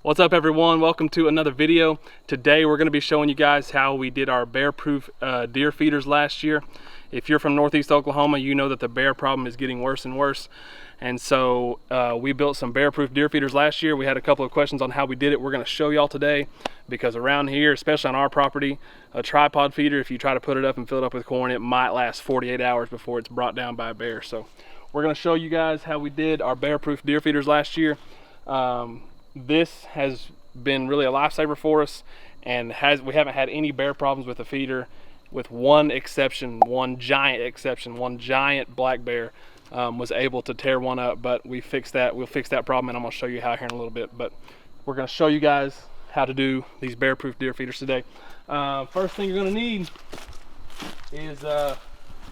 What's up everyone, welcome to another video. Today we're going to be showing you guys how we did our bear-proof deer feeders last year. If you're from Northeast Oklahoma, you know that the bear problem is getting worse and worse. And so we built some bear-proof deer feeders last year. We had a couple of questions on how we did it. We're going to show y'all today because around here, especially on our property, a tripod feeder, if you try to put it up and fill it up with corn, it might last 48 hours before it's brought down by a bear. So we're going to show you guys how we did our bear-proof deer feeders last year. This has been really a lifesaver for us, and we haven't had any bear problems with the feeder, with one exception, one giant black bear was able to tear one up, but we fixed that. We'll fix that problem, and I'm going to show you how here in a little bit. But we're going to show you guys how to do these bear-proof deer feeders today. First thing you're going to need is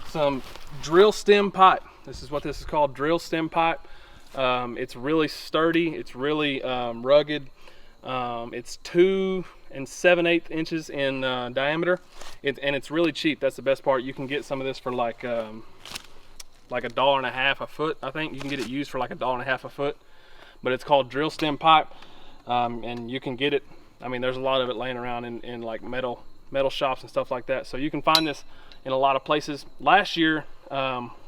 some drill stem pipe. This is what this is called, drill stem pipe. It's really sturdy, it's really rugged. It's 2 7/8 inches in diameter, and it's really cheap. That's the best part. You can get some of this for like $1.50 a foot. I think you can get it used for like $1.50 a foot, but it's called drill stem pipe, and you can get it. I mean, there's a lot of it laying around in like metal shops and stuff like that, so you can find this in a lot of places. Last year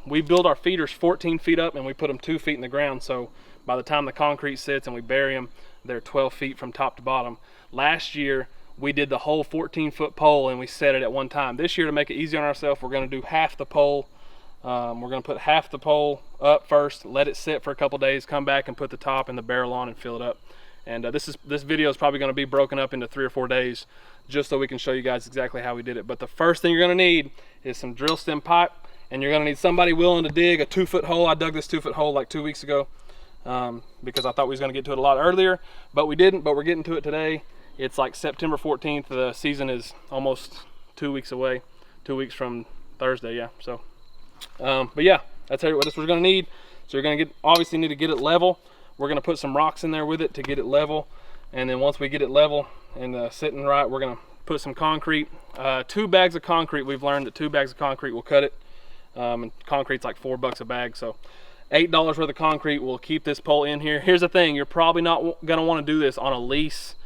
we built our feeders 14 feet up and we put them 2 feet in the ground, so by the time the concrete sits and we bury them, they're 12 feet from top to bottom. Last year we did the whole 14-foot pole and we set it at one time. This year, to make it easy on ourselves, we're going to do half the pole. We're going to put half the pole up first, let it sit for a couple days, come back and put the top and the barrel on and fill it up. And this video is probably going to be broken up into 3 or 4 days just so we can show you guys exactly how we did it. But the first thing you're going to need is some drill stem pipe, and you're going to need somebody willing to dig a 2-foot hole. I dug this 2-foot hole like 2 weeks ago because I thought we was going to get to it a lot earlier, but we didn't. But we're getting to it today. It's like September 14th. The season is almost 2 weeks away, 2 weeks from Thursday. Yeah. So, but yeah, that's what we're going to need. So you're going to obviously need to get it level. We're going to put some rocks in there with it to get it level, and then once we get it level and sitting right, we're going to put some concrete. 2 bags of concrete. We've learned that 2 bags of concrete will cut it. And concrete's like $4 a bag, so $8 worth of concrete will keep this pole in here. Here's the thing, you're probably not going to want to do this on a lease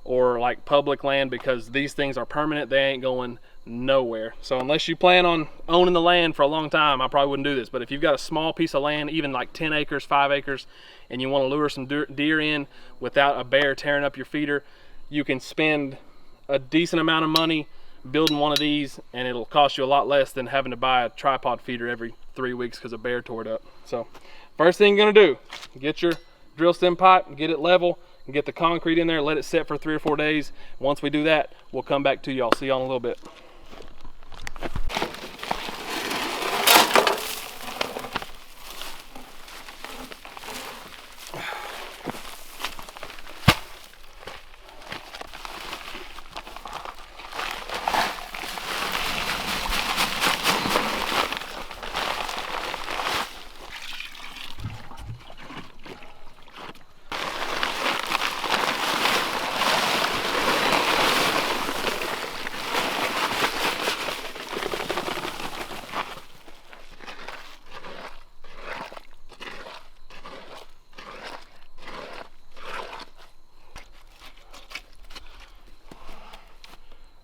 or like public land, because these things are permanent. They ain't going nowhere. So unless you plan on owning the land for a long time, I probably wouldn't do this. But if you've got a small piece of land, even like 10 acres, 5 acres, and you want to lure some deer in without a bear tearing up your feeder, you can spend a decent amount of money building one of these, and it'll cost you a lot less than having to buy a tripod feeder every 3 weeks because a bear tore it up. So first thing you're going to do, get your drill stem pipe, get it level, and get the concrete in there, let it set for 3 or 4 days. Once we do that, we'll come back to y'all. See y'all in a little bit.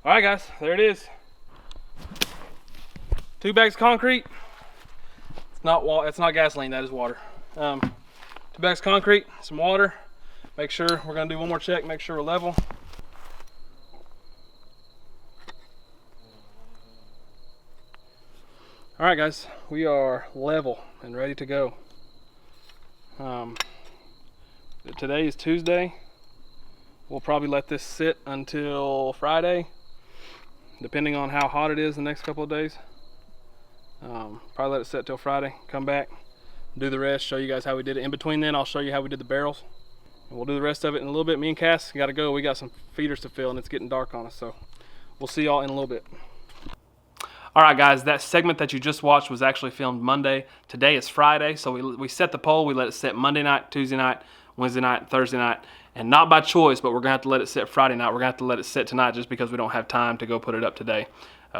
All right, guys, there it is. 2 bags of concrete. It's not gasoline, that is water. 2 bags of concrete, some water. Make sure, we're gonna do one more check, make sure we're level. All right, guys, we are level and ready to go. Today is Tuesday. We'll probably let this sit until Friday, depending on how hot it is the next couple of days. Probably let it set till Friday, come back, do the rest, show you guys how we did it. In between then, I'll show you how we did the barrels, and we'll do the rest of it in a little bit. Me and Cass gotta go. We got some feeders to fill and it's getting dark on us, so we'll see y'all in a little bit. All right, guys, that segment that you just watched was actually filmed Monday. Today is Friday, so we set the pole, we let it set Monday night, Tuesday night, Wednesday night, Thursday night, and not by choice, but we're gonna have to let it set Friday night. We're gonna have to let it set tonight just because we don't have time to go put it up today.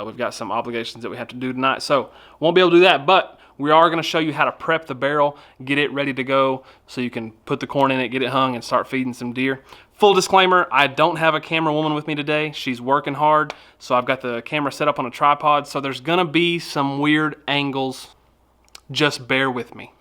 We've got some obligations that we have to do tonight, so won't be able to do that, but we are gonna show you how to prep the barrel, get it ready to go so you can put the corn in it, get it hung, and start feeding some deer. Full disclaimer, I don't have a camera woman with me today. She's working hard, so I've got the camera set up on a tripod, so there's gonna be some weird angles. Just bear with me.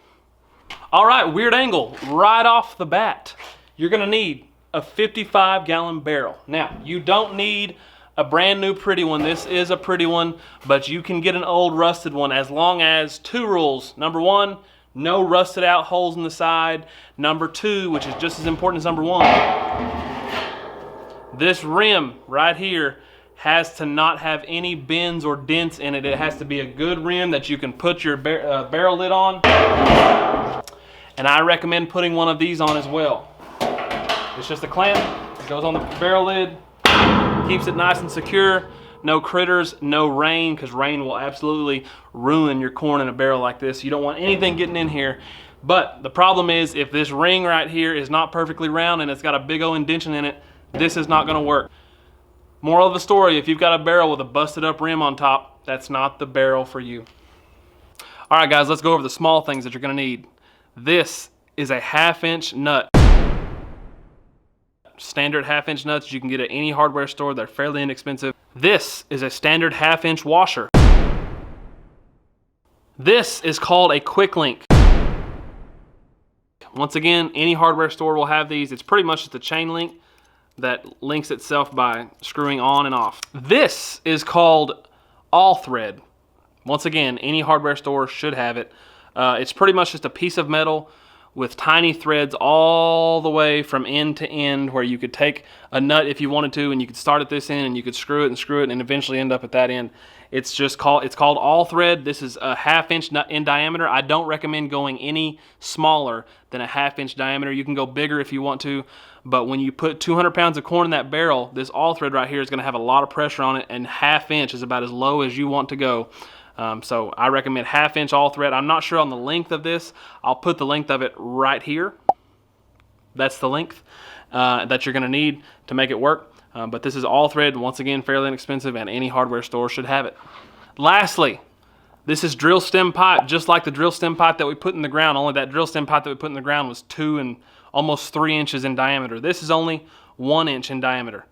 All right, weird angle right off the bat. You're gonna need a 55-gallon barrel. Now, you don't need a brand new pretty one. This is a pretty one, but you can get an old rusted one as long as 2 rules. Number 1, no rusted out holes in the side. Number 2, which is just as important as number 1, this rim right here has to not have any bends or dents in it. It has to be a good rim that you can put your barrel lid on. And I recommend putting one of these on as well. It's just a clamp, it goes on the barrel lid, keeps it nice and secure. No critters, no rain, because rain will absolutely ruin your corn in a barrel like this. You don't want anything getting in here. But the problem is, if this ring right here is not perfectly round and it's got a big old indentation in it, this is not gonna work. Moral of the story, if you've got a barrel with a busted up rim on top, that's not the barrel for you. All right guys, let's go over the small things that you're gonna need. This is a 1/2-inch nut. Standard 1/2-inch nuts you can get at any hardware store. They're fairly inexpensive. This is a standard 1/2-inch washer. This is called a quick link. Once again, any hardware store will have these. It's pretty much just a chain link that links itself by screwing on and off. This is called all thread. Once again, any hardware store should have it. It's pretty much just a piece of metal with tiny threads all the way from end to end, where you could take a nut if you wanted to, and you could start at this end and you could screw it and eventually end up at that end. It's called all thread. This is a 1/2-inch in diameter. I don't recommend going any smaller than a 1/2-inch diameter. You can go bigger if you want to, but when you put 200 pounds of corn in that barrel, this all thread right here is going to have a lot of pressure on it, and 1/2 inch is about as low as you want to go. So I recommend 1/2-inch all thread. I'm not sure on the length of this. I'll put the length of it right here. That's the length that you're gonna need to make it work. But this is all thread, once again, fairly inexpensive, and any hardware store should have it. Lastly, this is drill stem pipe, just like the drill stem pipe that we put in the ground, only that drill stem pipe that we put in the ground was 2 and almost 3 inches in diameter. This is only 1 inch in diameter.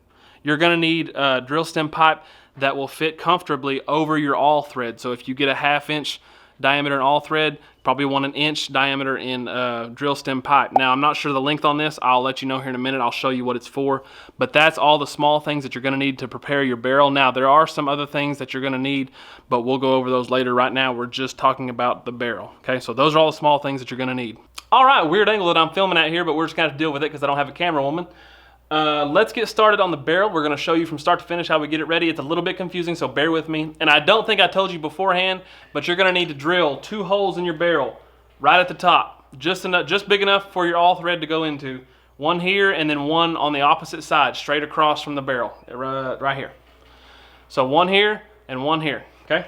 You're gonna need a drill stem pipe that will fit comfortably over your all thread. So if you get a 1/2-inch diameter in all thread, probably want an inch diameter in drill stem pipe. Now, I'm not sure the length on this. I'll let you know here in a minute. I'll show you what it's for. But that's all the small things that you're gonna need to prepare your barrel. Now, there are some other things that you're gonna need, but we'll go over those later. Right now, we're just talking about the barrel. Okay, so those are all the small things that you're gonna need. All right, weird angle that I'm filming at here, but we're just gonna have to deal with it because I don't have a camera woman. Let's get started on the barrel. We're gonna show you from start to finish how we get it ready. It's a little bit confusing, so bear with me. And I don't think I told you beforehand, but you're gonna need to drill 2 holes in your barrel right at the top. Just big enough for your all thread to go into. One here and then one on the opposite side, straight across from the barrel, right here. So one here and one here, okay?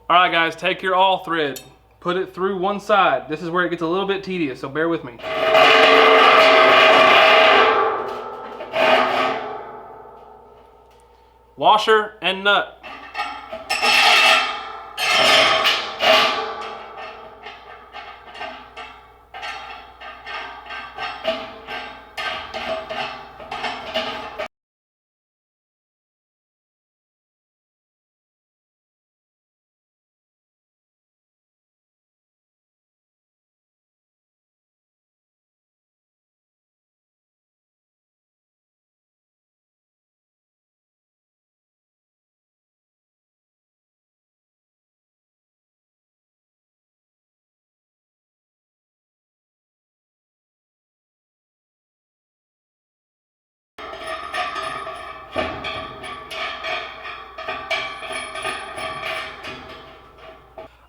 All right guys, take your all thread, put it through one side. This is where it gets a little bit tedious, so bear with me. Washer and nut.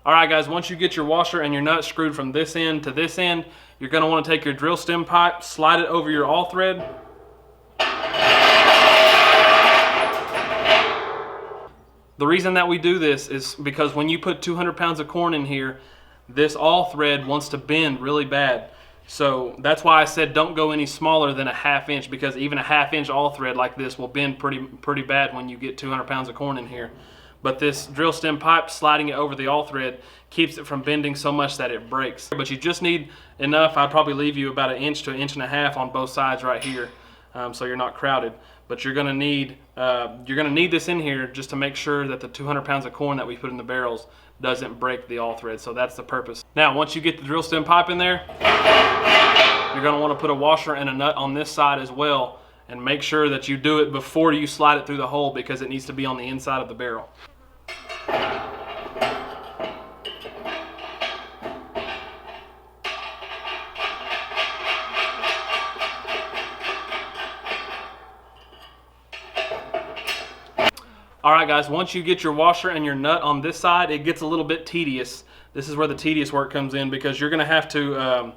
All right guys, once you get your washer and your nut screwed from this end to this end, you're gonna wanna take your drill stem pipe, slide it over your all thread. The reason that we do this is because when you put 200 pounds of corn in here, this all thread wants to bend really bad. So that's why I said don't go any smaller than a 1/2 inch, because even a 1/2 inch all thread like this will bend pretty bad when you get 200 pounds of corn in here. But this drill stem pipe, sliding it over the all thread, keeps it from bending so much that it breaks. But you just need enough. I'd probably leave you about 1 inch to 1.5 inches on both sides right here. so you're not crowded. But you're gonna need this in here just to make sure that the 200 pounds of corn that we put in the barrels doesn't break the all thread. So that's the purpose. Now, once you get the drill stem pipe in there, you're gonna wanna put a washer and a nut on this side as well, and make sure that you do it before you slide it through the hole, because it needs to be on the inside of the barrel. All right, guys, once you get your washer and your nut on this side, it gets a little bit tedious. This is where the tedious work comes in, because you're gonna have to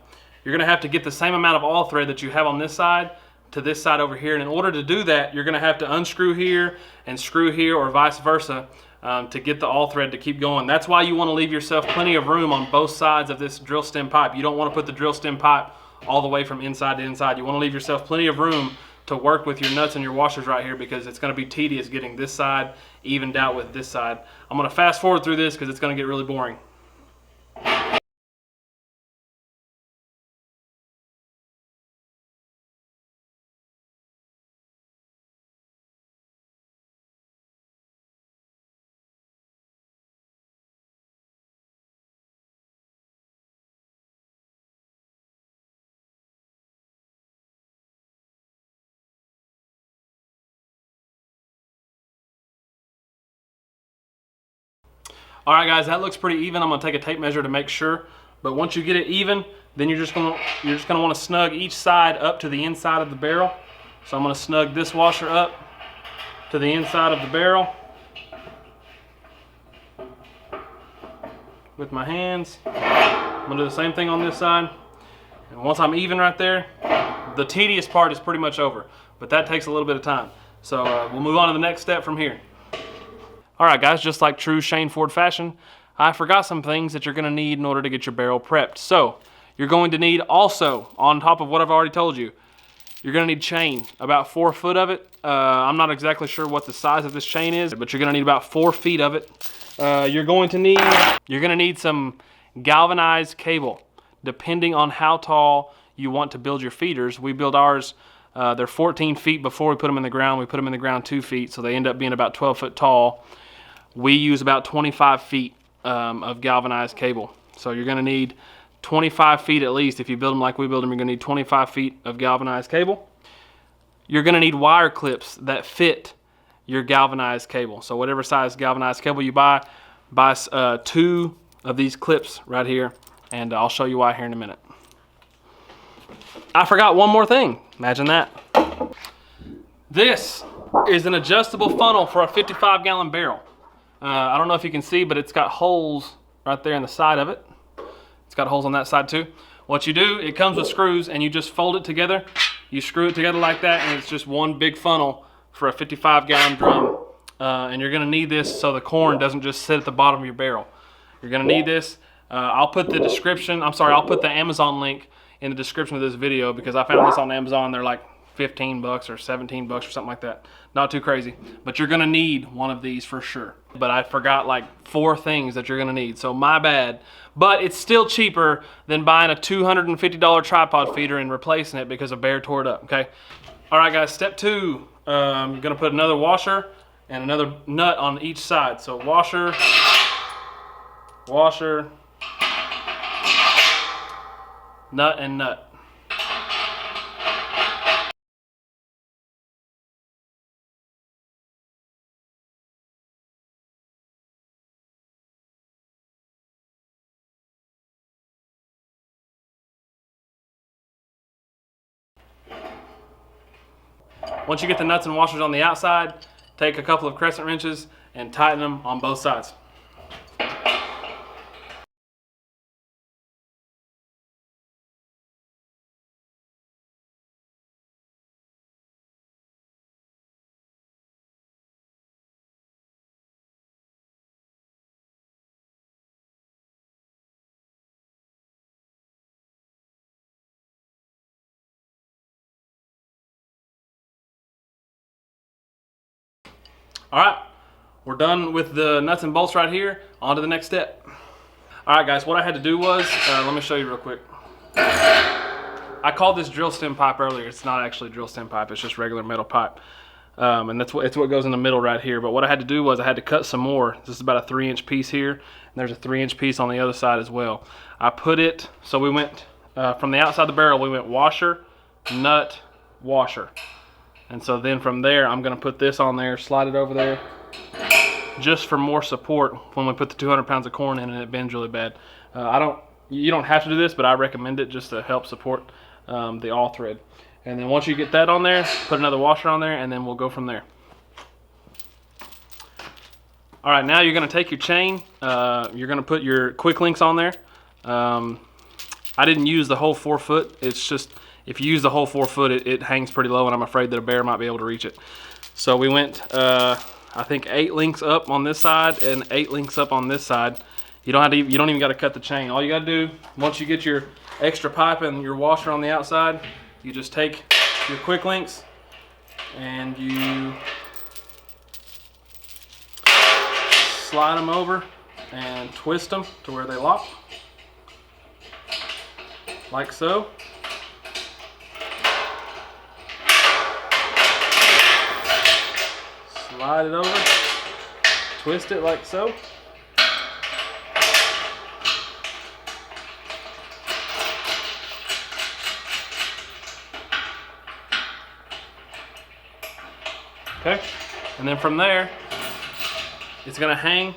get the same amount of all thread that you have on this side to this side over here. And in order to do that, you're gonna have to unscrew here and screw here, or vice versa, to get the all thread to keep going. That's why you wanna leave yourself plenty of room on both sides of this drill stem pipe. You don't wanna put the drill stem pipe all the way from inside to inside. You wanna leave yourself plenty of room to work with your nuts and your washers right here, because it's going to be tedious getting this side evened out with this side. I'm going to fast forward through this because it's going to get really boring. All right, guys, that looks pretty even. I'm gonna take a tape measure to make sure. But once you get it even, then you're just gonna want to snug each side up to the inside of the barrel. So I'm gonna snug this washer up to the inside of the barrel with my hands. I'm gonna do the same thing on this side. And once I'm even right there, the tedious part is pretty much over. But that takes a little bit of time. So we'll move on to the next step from here. All right, guys, just like true Shane Ford fashion, I forgot some things that you're gonna need in order to get your barrel prepped. So you're going to need also, on top of what I've already told you, you're gonna need chain, about 4 foot of it. I'm not exactly sure what the size of this chain is, but you're gonna need about 4 feet of it. You're gonna need some galvanized cable, depending on how tall you want to build your feeders. We build ours, they're 14 feet before we put them in the ground. We put them in the ground 2 feet, so they end up being about 12 foot tall. We use about 25 feet of galvanized cable. So you're gonna need 25 feet at least. If you build them like we build them, you're gonna need 25 feet of galvanized cable. You're gonna need wire clips that fit your galvanized cable. So whatever size galvanized cable you buy 2 of these clips right here, and I'll show you why here in a minute. I forgot one more thing. Imagine that. This is an adjustable funnel for a 55-gallon barrel. I don't know if you can see, but it's got holes right there in the side of it. It's got holes on that side too. What you do, it comes with screws, and you just fold it together. You screw it together like that, and it's just one big funnel for a 55-gallon drum. And you're gonna need this so the corn doesn't just sit at the bottom of your barrel. You're gonna need this. I'll put the Amazon link in the description of this video, because I found this on Amazon. They're like 15 bucks or 17 bucks or something like that. Not too crazy, but you're gonna need one of these for sure. But I forgot like 4 things that you're gonna need, so my bad. But it's still cheaper than buying a $250 tripod feeder and replacing it because a bear tore it up, okay? All right, guys, step 2. I'm gonna put another washer and another nut on each side. So washer, washer, nut and nut. Once you get the nuts and washers on the outside, take a couple of crescent wrenches and tighten them on both sides. All right, we're done with the nuts and bolts right here. On to the next step. All right, guys, what I had to do was, let me show you real quick. I I called this drill stem pipe earlier. It's not actually drill stem pipe. It's just regular metal pipe. And it's what goes in the middle right here. But what I had to do was I had to cut some more. This is about a 3-inch piece here, and there's a 3-inch piece on the other side as well. I put it, so we went from the outside of the barrel, we went washer, nut, washer. And so then from there, I'm gonna put this on there, slide it over there, just for more support when we put the 200 pounds of corn in and it bends really bad. You don't have to do this, but I recommend it just to help support the all thread. And then once you get that on there, put another washer on there, and then we'll go from there. All right, now you're gonna take your chain, you're gonna put your quick links on there. I didn't use the whole 4 foot. It's just, if you use the whole 4 foot, it hangs pretty low, and I'm afraid that a bear might be able to reach it. So we went, I think 8 links up on this side and 8 links up on this side. You don't even got to cut the chain. All you got to do, once you get your extra pipe and your washer on the outside, you just take your quick links and you slide them over and twist them to where they lock, like so. Slide it over, twist it like so. Okay, and then from there, it's gonna hang.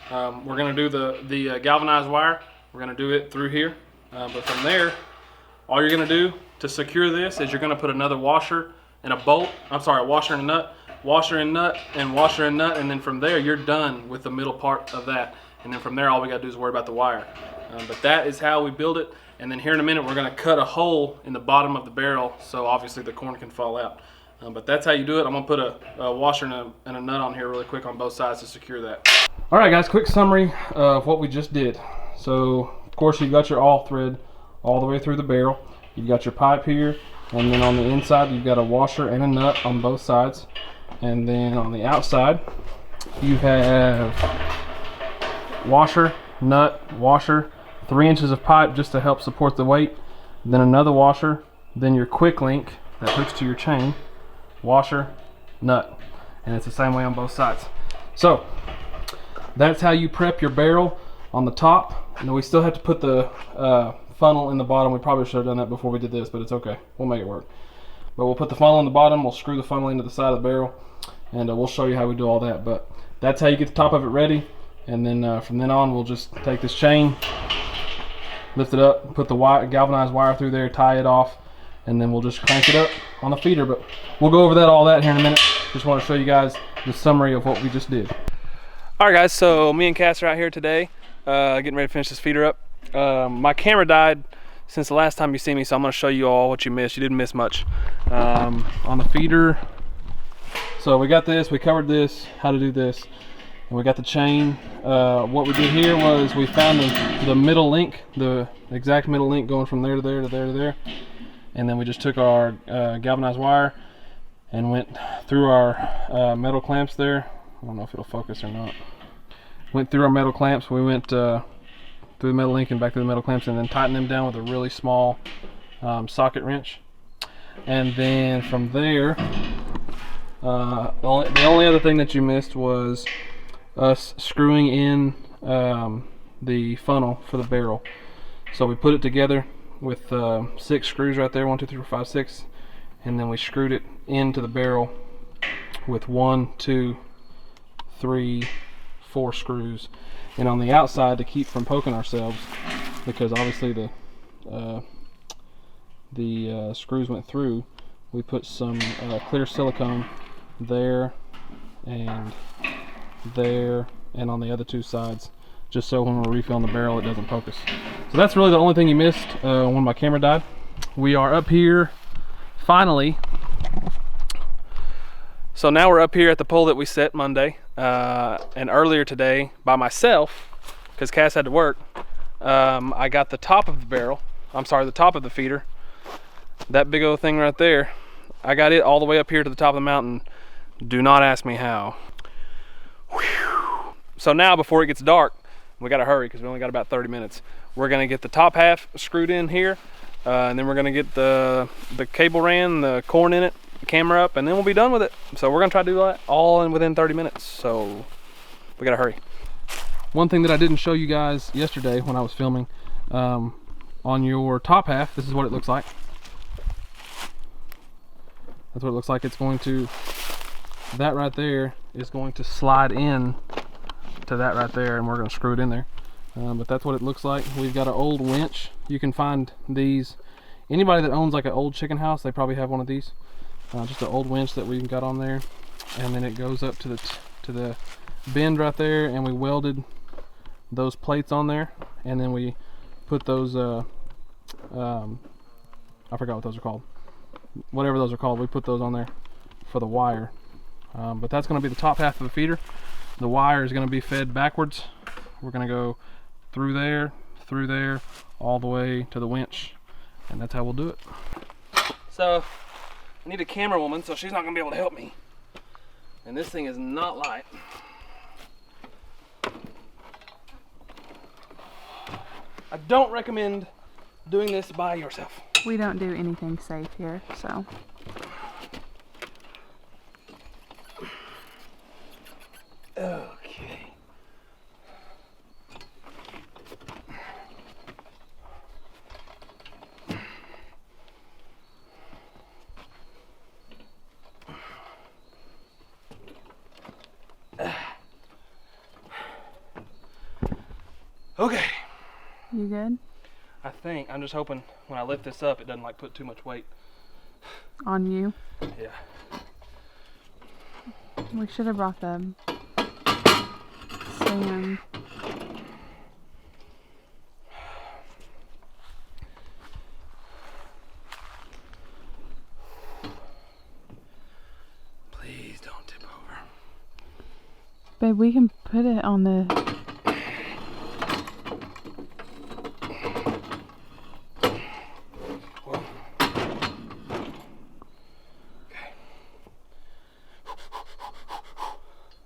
We're gonna do the galvanized wire. We're gonna do it through here. But from there, all you're gonna do to secure this is you're gonna put another washer and a bolt. I'm sorry, a washer and a nut. Washer and nut and washer and nut, and then from there you're done with the middle part of that. And then from there all we gotta do is worry about the wire. But that is how we build it. And then here in a minute we're gonna cut a hole in the bottom of the barrel so obviously the corn can fall out. But that's how you do it. I'm gonna put a washer and a nut on here really quick on both sides to secure that. All right guys, quick summary of what we just did. So of course you've got your all thread all the way through the barrel. You've got your pipe here, and then on the inside you've got a washer and a nut on both sides. And then on the outside, you have washer, nut, washer, 3 inches of pipe just to help support the weight, then another washer, then your quick link that hooks to your chain, washer, nut. And it's the same way on both sides. So that's how you prep your barrel on the top. And then we still have to put the funnel in the bottom. We probably should have done that before we did this, but it's okay. We'll make it work. But we'll put the funnel in the bottom, we'll screw the funnel into the side of the barrel, and we'll show you how we do all that. But that's how you get the top of it ready. And then from then on, we'll just take this chain, lift it up, put the galvanized wire through there, tie it off, and then we'll just crank it up on the feeder. But we'll go over all that here in a minute. Just want to show you guys the summary of what we just did. All right guys, so me and Cass are out here today, getting ready to finish this feeder up. My camera died since the last time you see me, so I'm going to show you all what you missed. You didn't miss much. On the feeder, so we got this, we covered this, how to do this, and we got the chain. What we did here was we found the middle link, the exact middle link going from there to there to there to there, and then we just took our galvanized wire and went through our metal clamps there. I don't know if it'll focus or not. Went through our metal clamps, we went through the metal link and back through the metal clamps, and then tighten them down with a really small socket wrench. And then from there, the only other thing that you missed was us screwing in the funnel for the barrel. So we put it together with 6 screws right there, 1, 2, 3, 4, 5, 6, and then we screwed it into the barrel with 1, 2, 3, 4 screws. And on the outside, to keep from poking ourselves, because obviously the screws went through, we put some clear silicone there and on the other 2 sides, just so when we're refilling the barrel it doesn't poke us. So that's really the only thing you missed when my camera died. We are up here finally. So now we're up here at the pole that we set Monday, and earlier today by myself, because Cass had to work, I got the top of the barrel, I'm sorry, the top of the feeder, that big old thing right there, I got it all the way up here to the top of the mountain. Do not ask me how. Whew. So now before it gets dark, we gotta hurry because we only got about 30 minutes. We're gonna get the top half screwed in here, and then we're gonna get the cable ran, the corn in it, the camera up, and then we'll be done with it. So we're gonna try to do that all within 30 minutes. So we gotta hurry. One thing that I didn't show you guys yesterday when I was filming, on your top half, this is what it looks like. That's what it looks like. It's going to, that right there is going to slide in to that right there, and we're going to screw it in there. But that's what it looks like. We've got an old winch. You can find these, anybody that owns like an old chicken house, they probably have one of these. Just an old winch that we've got on there, and then it goes up to the bend right there, and we welded those plates on there, and then we put those I forgot what those are called, whatever those are called, we put those on there for the wire. But that's going to be the top half of the feeder. The wire is going to be fed backwards. We're going to go through there, all the way to the winch, and that's how we'll do it. So I need a camera woman, so she's not going to be able to help me, and this thing is not light. I don't recommend doing this by yourself. We don't do anything safe here, so. Okay. Okay. You good? I think. I'm just hoping when I lift this up, it doesn't like put too much weight on you. Yeah. We should have brought the stand. Please don't tip over. Babe, we can put it on the.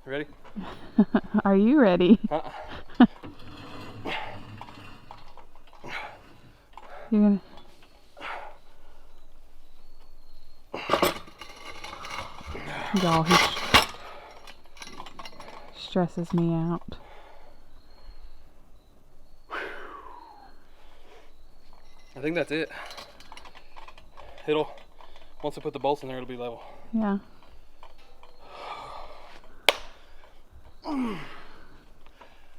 Ready? Are you ready? You're gonna. Y'all, he stresses me out. I think that's it. It'll, once I put the bolts in there, it'll be level. Yeah.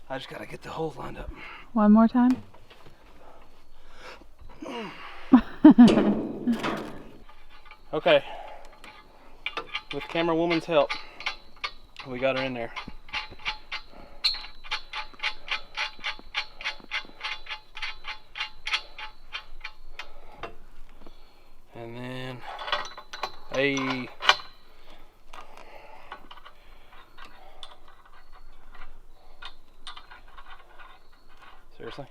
I just gotta get the holes lined up. One more time. Okay. With camera woman's help, we got her in there. And then seriously?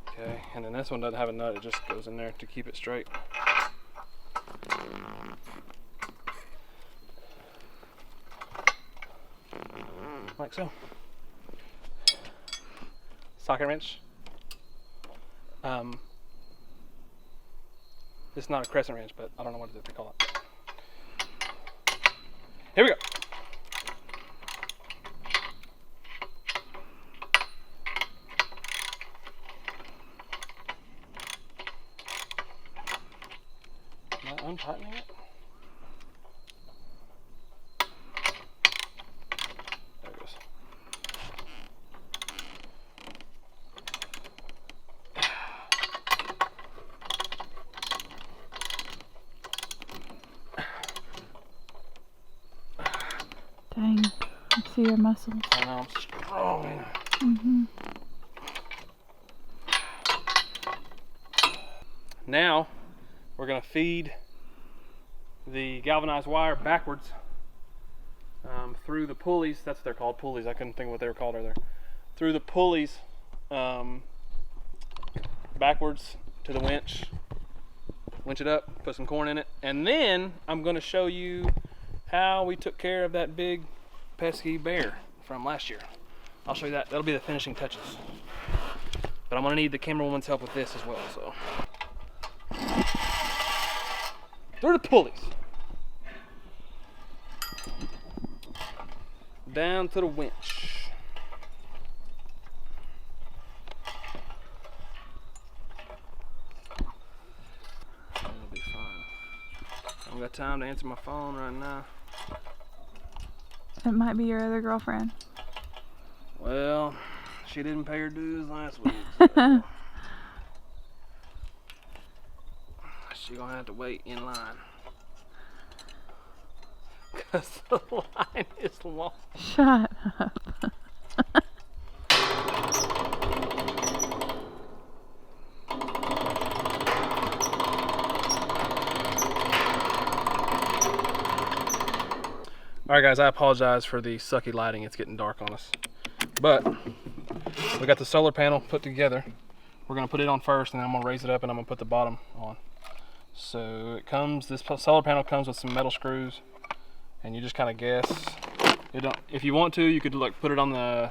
Okay, and then this one doesn't have a nut, it just goes in there to keep it straight. Like so. Socket wrench. It's not a crescent wrench, but I don't know what they call it. Here we go. Am I untightening it? There it goes. Dang, I see your muscles. I know, I'm strong. Mm-hmm. Now, we're going to feed the galvanized wire backwards through the pulleys. That's what they're called, pulleys. I couldn't think of what they were called earlier. Through the pulleys backwards to the winch. Winch it up, put some corn in it, and then I'm going to show you how we took care of that big pesky bear from last year. I'll show you that. That'll be the finishing touches. But I'm gonna need the camera woman's help with this as well, so. Through the pulleys. Down to the winch. That'll be fine. I don't got time to answer my phone right now. It might be your other girlfriend. Well, she didn't pay her dues last week, so she's gonna have to wait in line. Cause the line is long. Shut up. Alright guys, I apologize for the sucky lighting. It's getting dark on us. But we got the solar panel put together. We're gonna put it on first, and then I'm gonna raise it up and I'm gonna put the bottom on. So it comes, this solar panel comes with some metal screws, and you just kind of guess. If you want to, you could like put it on the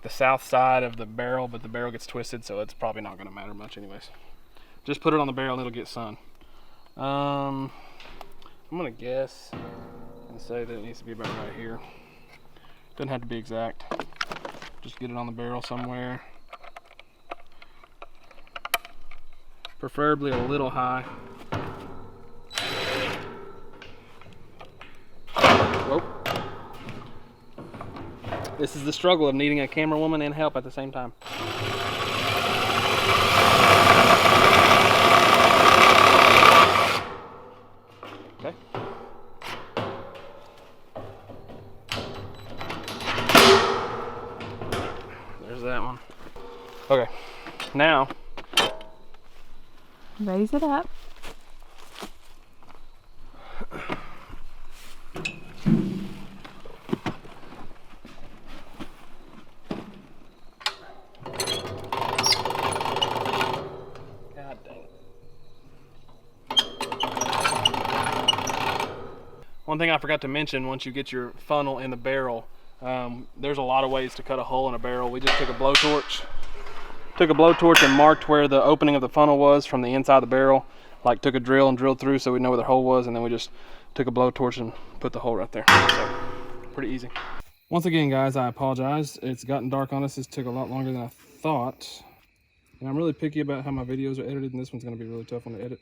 south side of the barrel, but the barrel gets twisted, so it's probably not gonna matter much anyways. Just put it on the barrel and it'll get sun. I'm gonna guess and say that it needs to be about right here. Doesn't have to be exact. Just get it on the barrel somewhere. Preferably a little high. Whoa. This is the struggle of needing a camera woman and help at the same time. Okay. There's that one. Okay, now Raise it up. God dang it. One thing I forgot to mention, once you get your funnel in the barrel, there's a lot of ways to cut a hole in a barrel. We just took a blowtorch. And marked where the opening of the funnel was from the inside of the barrel. Like took a drill and drilled through so we know where the hole was, and then we just took a blowtorch and put the hole right there. So, pretty easy. Once again, guys, I apologize. It's gotten dark on us. This took a lot longer than I thought. And I'm really picky about how my videos are edited, and this one's gonna be a really tough one to edit.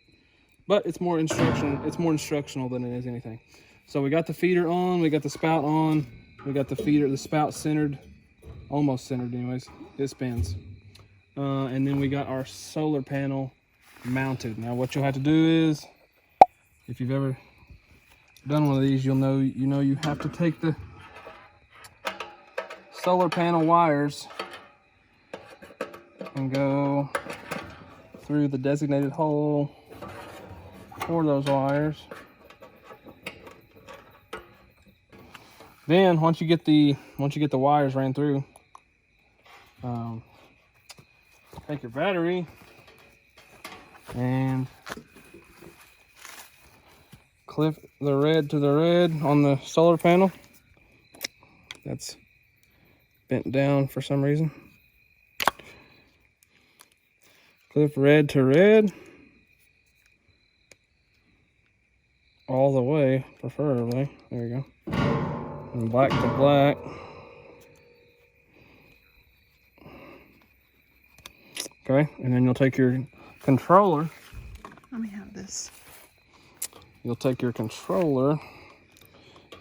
But it's more instructional than it is anything. So we got the feeder on, we got the spout on, we got the spout centered, almost centered anyways. It spins. And then we got our solar panel mounted. Now what you'll have to do is, if you've ever done one of these, you know you have to take the solar panel wires and go through the designated hole for those wires. Then once you get the wires ran through, take your battery and clip the red to the red on the solar panel. That's bent down for some reason. Clip red to red. All the way, preferably. There you go. And black to black. Okay, and then you'll take your controller. Let me have this. You'll take your controller and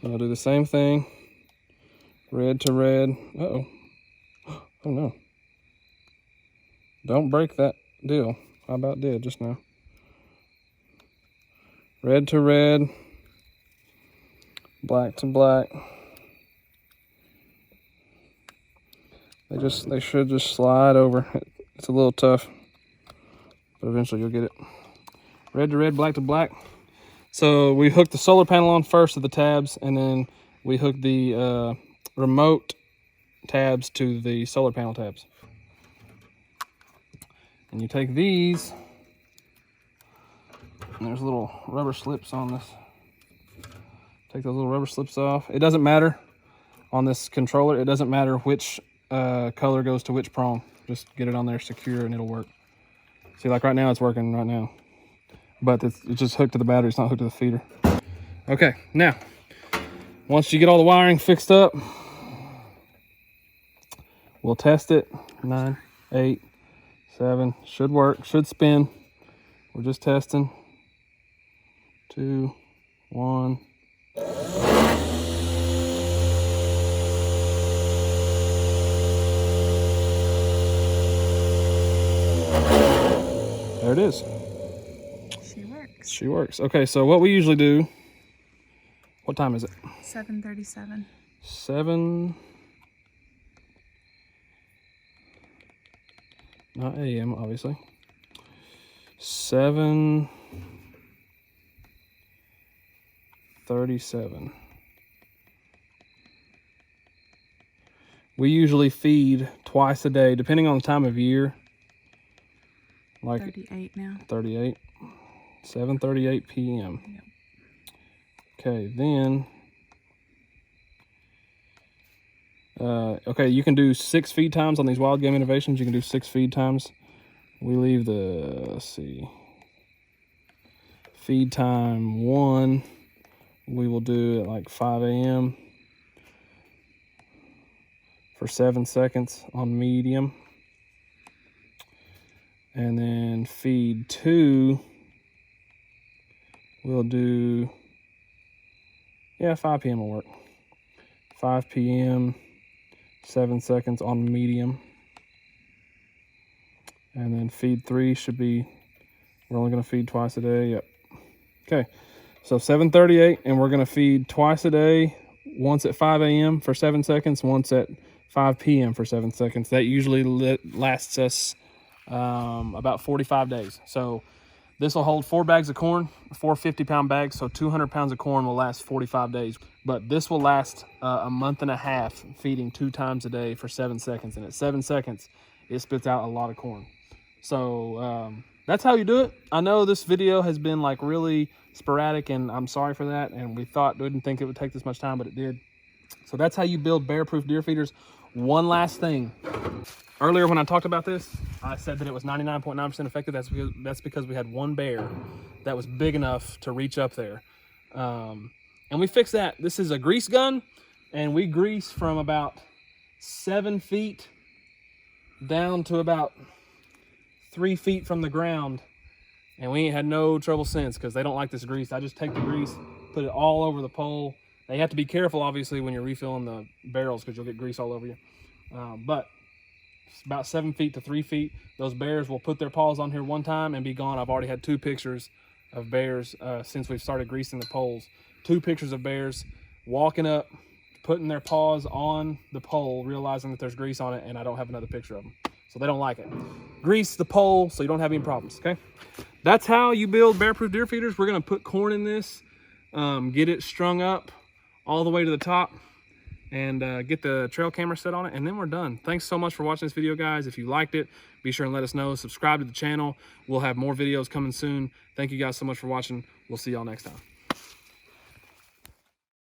you'll do the same thing. Red to red. Uh-oh. Oh no. Don't break that deal. I about did just now. Red to red. Black to black. They should just slide over. It's a little tough, but eventually you'll get it. Red to red, black to black. So we hooked the solar panel on first to the tabs, and then we hooked the remote tabs to the solar panel tabs. And you take these, and there's little rubber slips on this. Take those little rubber slips off. It doesn't matter on this controller. It doesn't matter which color goes to which prong. Just get it on there secure and it'll work. See, like right now it's working right now. But it's just hooked to the battery. It's not hooked to the feeder. Okay, now, once you get all the wiring fixed up, we'll test it. 9, 8, 7, should work, should spin. We're just testing. 2, 1. There it is. She works. She works. Okay, so what we usually do, what time is it? 7:37. 7, not AM, obviously. 7:37. We usually feed twice a day, depending on the time of year. Like 38 now. 38. 7:38 p.m. Yep. Okay, then. Okay, you can do 6 feed times on these wild game innovations. You can do 6 feed times. We leave the, let's see, feed time 1. We will do at like 5 a.m. for 7 seconds on medium. And then feed 2, we'll do, 5 p.m. will work. 5 p.m., 7 seconds on medium. And then feed 3 should be, we're only going to feed twice a day. Yep. Okay, so 7:38, and we're going to feed twice a day, once at 5 a.m. for 7 seconds, once at 5 p.m. for 7 seconds. That usually lasts us about 45 days. So this will hold 4 bags of corn, 4 50-pound bags, so 200 pounds of corn will last 45 days. But this will last a month and a half, feeding 2 times a day for 7 seconds. And at 7 seconds, it spits out a lot of corn. So that's how you do it. I know this video has been like really sporadic, and I'm sorry for that. And we didn't think it would take this much time, but it did. So that's how you build bear-proof deer feeders. One last thing. Earlier when I talked about this, I said that it was 99.9% effective. That's because we had one bear that was big enough to reach up there. And we fixed that. This is a grease gun, and we grease from about 7 feet down to about 3 feet from the ground. And we ain't had no trouble since, because they don't like this grease. I just take the grease, put it all over the pole. They have to be careful, obviously, when you're refilling the barrels, because you'll get grease all over you. But it's about 7 feet to 3 feet. Those bears will put their paws on here one time and be gone. I've already had 2 pictures of bears since we've started greasing the poles. 2 pictures of bears walking up, putting their paws on the pole, realizing that there's grease on it, and I don't have another picture of them. So they don't like it. Grease the pole so you don't have any problems, okay? That's how you build bear-proof deer feeders. We're gonna put corn in this, get it strung up all the way to the top, and get the trail camera set on it, and then we're done. Thanks so much for watching this video, guys. If you liked it, be sure and let us know. Subscribe to the channel. We'll have more videos coming soon. Thank you guys so much for watching. We'll see y'all next time.